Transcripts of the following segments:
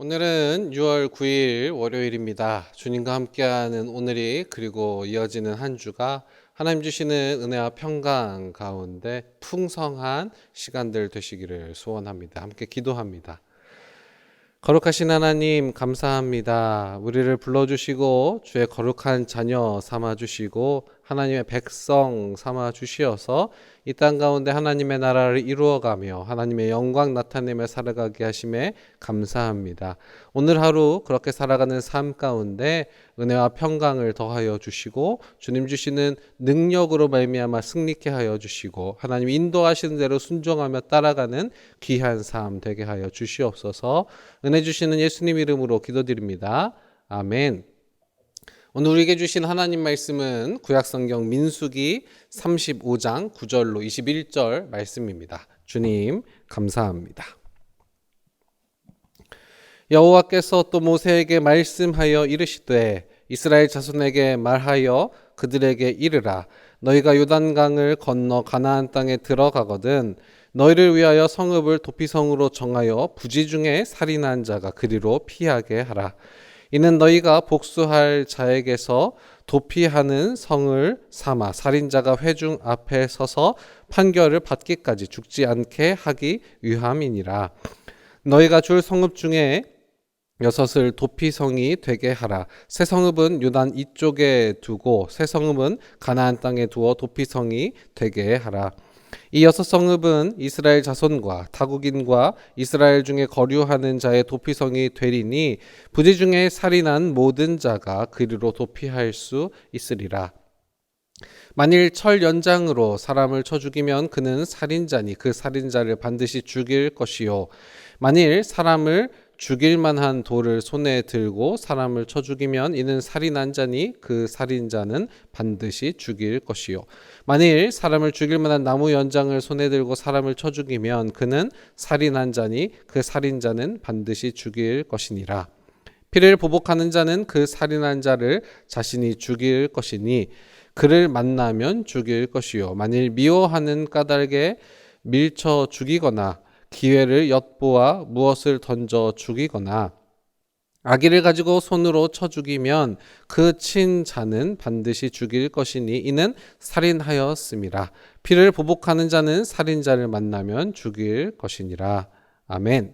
오늘은 6월 9일 월요일입니다. 주님과 함께하는 오늘이 그리고 이어지는 한 주가 하나님 주시는 은혜와 평강 가운데 풍성한 시간들 되시기를 소원합니다. 함께 기도합니다. 거룩하신 하나님 감사합니다. 우리를 불러주시고 주의 거룩한 자녀 삼아주시고 하나님의 백성 삼아주시어서 이 땅 가운데 하나님의 나라를 이루어가며 하나님의 영광 나타내며 살아가게 하심에 감사합니다. 오늘 하루 그렇게 살아가는 삶 가운데 은혜와 평강을 더하여 주시고 주님 주시는 능력으로 말미암아 승리케 하여 주시고 하나님 인도하시는 대로 순종하며 따라가는 귀한 삶 되게 하여 주시옵소서. 은혜 주시는 예수님 이름으로 기도드립니다. 아멘. 오늘 우리에게 주신 하나님 말씀은 구약성경 민수기 35장 9절로 21절 말씀입니다. 주님 감사합니다. 여호와께서 또 모세에게 말씀하여 이르시되 이스라엘 자손에게 말하여 그들에게 이르라. 너희가 요단강을 건너 가나안 땅에 들어가거든 너희를 위하여 성읍을 도피성으로 정하여 부지 중에 살인한 자가 그리로 피하게 하라. 이는 너희가 복수할 자에게서 도피하는 성을 삼아 살인자가 회중 앞에 서서 판결을 받기까지 죽지 않게 하기 위함이니라. 너희가 줄 성읍 중에 6을 도피성이 되게 하라. 새 성읍은 요단 이쪽에 두고 새 성읍은 가나안 땅에 두어 도피성이 되게 하라. 이 6성읍은 이스라엘 자손과 타국인과 이스라엘 중에 거류하는 자의 도피성이 되리니 부지 중에 살인한 모든 자가 그리로 도피할 수 있으리라. 만일 철 연장으로 사람을 쳐 죽이면 그는 살인자니 그 살인자를 반드시 죽일 것이요 만일 사람을 죽일 만한 돌을 손에 들고 사람을 쳐 죽이면 이는 살인한 자니 그 살인자는 반드시 죽일 것이요 만일 사람을 죽일 만한 나무 연장을 손에 들고 사람을 쳐 죽이면 그는 살인한 자니 그 살인자는 반드시 죽일 것이니라. 피를 보복하는 자는 그 살인한 자를 자신이 죽일 것이니 그를 만나면 죽일 것이요 만일 미워하는 까닭에 밀쳐 죽이거나 기회를 엿보아 무엇을 던져 죽이거나 아기를 가지고 손으로 쳐 죽이면 그 친 자는 반드시 죽일 것이니 이는 살인하였음이라. 피를 보복하는 자는 살인자를 만나면 죽일 것이니라. 아멘.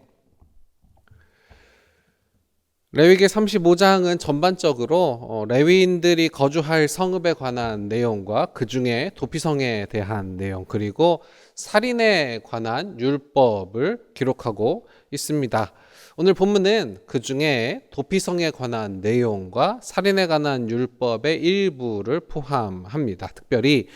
레위기 35장은 전반적으로 레위인들이 거주할 성읍에 관한 내용과 그 중에 도피성에 대한 내용 그리고 살인에 관한 율법을 기록하고 있습니다. 오늘 본문은 그 중에 도피성에 관한 내용과 살인에 관한 율법의 일부를 포함합니다. 특별히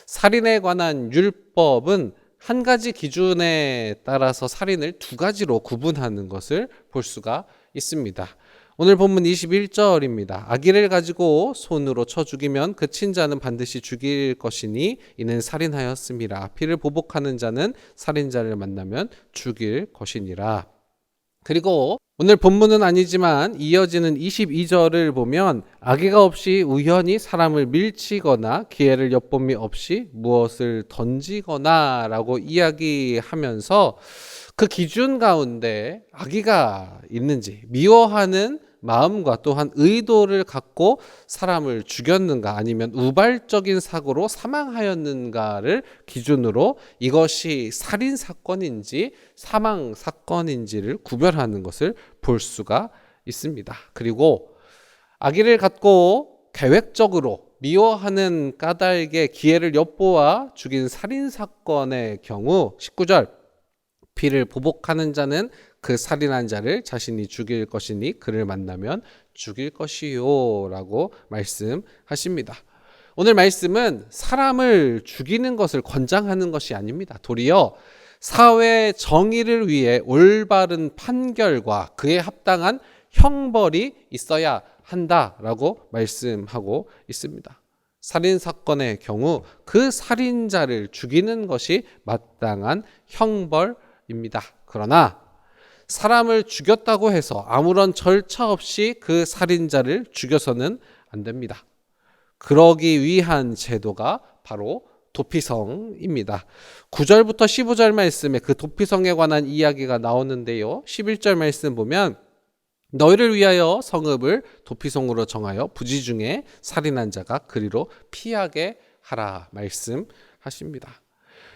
살인에 관한 율법은 한 가지 기준에 따라서 살인을 두 가지로 구분하는 것을 볼 수가 있습니다. 오늘 본문 21절입니다. 아기를 가지고 손으로 쳐 죽이면 그 친자는 반드시 죽일 것이니 이는 살인하였음이라. 피를 보복하는 자는 살인자를 만나면 죽일 것이니라. 그리고 오늘 본문은 아니지만 이어지는 22절을 보면 아기가 없이 우연히 사람을 밀치거나 기회를 엿봄이 없이 무엇을 던지거나 라고 이야기하면서 그 기준 가운데 악의가 있는지 미워하는 마음과 또한 의도를 갖고 사람을 죽였는가 아니면 우발적인 사고로 사망하였는가를 기준으로 이것이 살인 사건인지 사망 사건인지를 구별하는 것을 볼 수가 있습니다. 그리고 악의를 갖고 계획적으로 미워하는 까닭에 기회를 엿보아 죽인 살인 사건의 경우 19절 피를 보복하는 자는 그 살인한 자를 자신이 죽일 것이니 그를 만나면 죽일 것이요 라고 말씀하십니다. 오늘 말씀은 사람을 죽이는 것을 권장하는 것이 아닙니다. 도리어 사회 정의를 위해 올바른 판결과 그에 합당한 형벌이 있어야 한다라고 말씀하고 있습니다. 살인사건의 경우 그 살인자를 죽이는 것이 마땅한 형벌입니다. 그러나 사람을 죽였다고 해서 아무런 절차 없이 그 살인자를 죽여서는 안 됩니다. 그러기 위한 제도가 바로 도피성입니다. 9절부터 15절 말씀에 그 도피성에 관한 이야기가 나오는데요. 11절 말씀 보면 너희를 위하여 성읍을 도피성으로 정하여 부지 중에 살인한 자가 그리로 피하게 하라 말씀하십니다.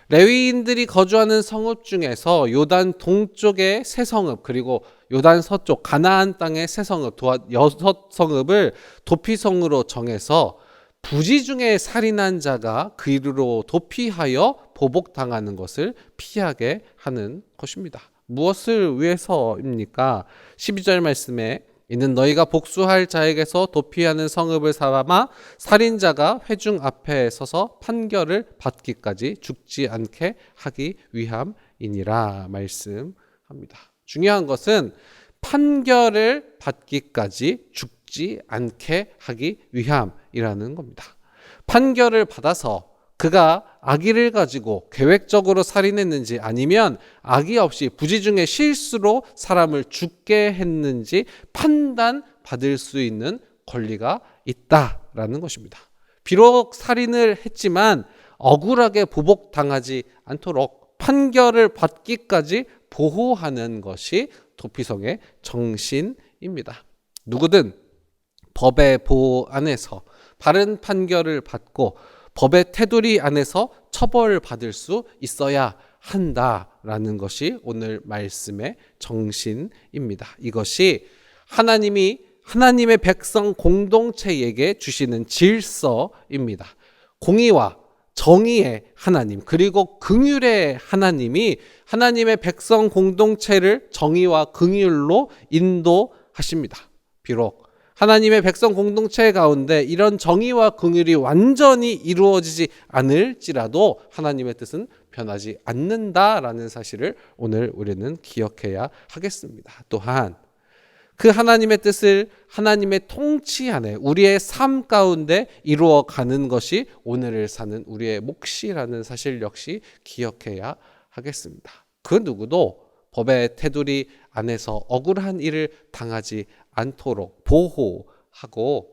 레위인들이 거주하는 성읍 중에서 요단 동쪽의 세 성읍 그리고 요단 서쪽 가나안 땅의 세 성읍 또한 6성읍을 도피성으로 정해서 부지 중에 살인한 자가 그리로 도피하여 보복당하는 것을 피하게 하는 것입니다. 무엇을 위해서입니까? 12절 말씀에 이는 너희가 복수할 자에게서 도피하는 성읍을 삼아 살인자가 회중 앞에 서서 판결을 받기까지 죽지 않게 하기 위함이니라 말씀합니다. 중요한 것은 판결을 받기까지 죽지 않게 하기 위함이라는 겁니다. 판결을 받아서 그가 악의를 가지고 계획적으로 살인했는지 아니면 악의 없이 부지 중에 실수로 사람을 죽게 했는지 판단받을 수 있는 권리가 있다라는 것입니다. 비록 살인을 했지만 억울하게 보복당하지 않도록 판결을 받기까지 보호하는 것이 도피성의 정신입니다. 누구든 법의 보호 안에서 바른 판결을 받고 법의 테두리 안에서 처벌받을 수 있어야 한다라는 것이 오늘 말씀의 정신입니다. 이것이 하나님의 백성 공동체에게 주시는 질서입니다. 공의와 정의의 하나님 그리고 긍휼의 하나님이 하나님의 백성 공동체를 정의와 긍휼로 인도하십니다. 비록 하나님의 백성 공동체 가운데 이런 정의와 긍휼이 완전히 이루어지지 않을지라도 하나님의 뜻은 변하지 않는다라는 사실을 오늘 우리는 기억해야 하겠습니다. 또한 그 하나님의 뜻을 하나님의 통치 안에 우리의 삶 가운데 이루어가는 것이 오늘을 사는 우리의 몫이라는 사실 역시 기억해야 하겠습니다. 그 누구도 법의 테두리 안에서 억울한 일을 당하지 않도록 보호하고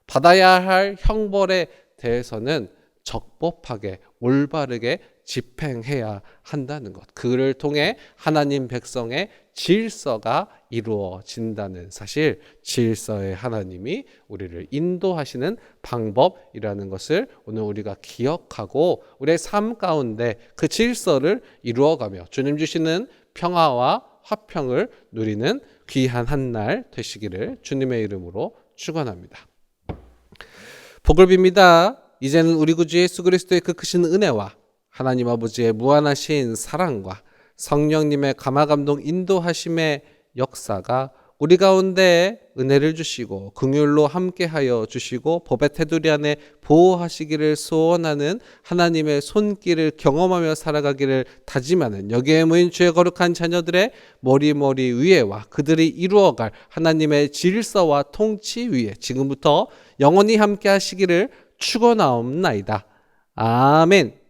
받아야 할 형벌에 대해서는 적법하게 올바르게 집행해야 한다는 것. 그를 통해 하나님 백성의 질서가 이루어진다는 사실, 질서의 하나님이 우리를 인도하시는 방법이라는 것을 오늘 우리가 기억하고 우리의 삶 가운데 그 질서를 이루어가며 주님 주시는 평화와 화평을 누리는 귀한 한 날 되시기를 주님의 이름으로 축원합니다. 복을 빕니다. 이제는 우리 구주 예수 그리스도의 그 크신 은혜와 하나님 아버지의 무한하신 사랑과 성령님의 감화감동 인도하심의 역사가 우리 가운데 은혜를 주시고 긍휼로 함께하여 주시고 법의 테두리 안에 보호하시기를 소원하는 하나님의 손길을 경험하며 살아가기를 다짐하는 여기에 모인 주의 거룩한 자녀들의 머리 위에와 그들이 이루어갈 하나님의 질서와 통치 위에 지금부터 영원히 함께하시기를 축원하옵나이다. 아멘.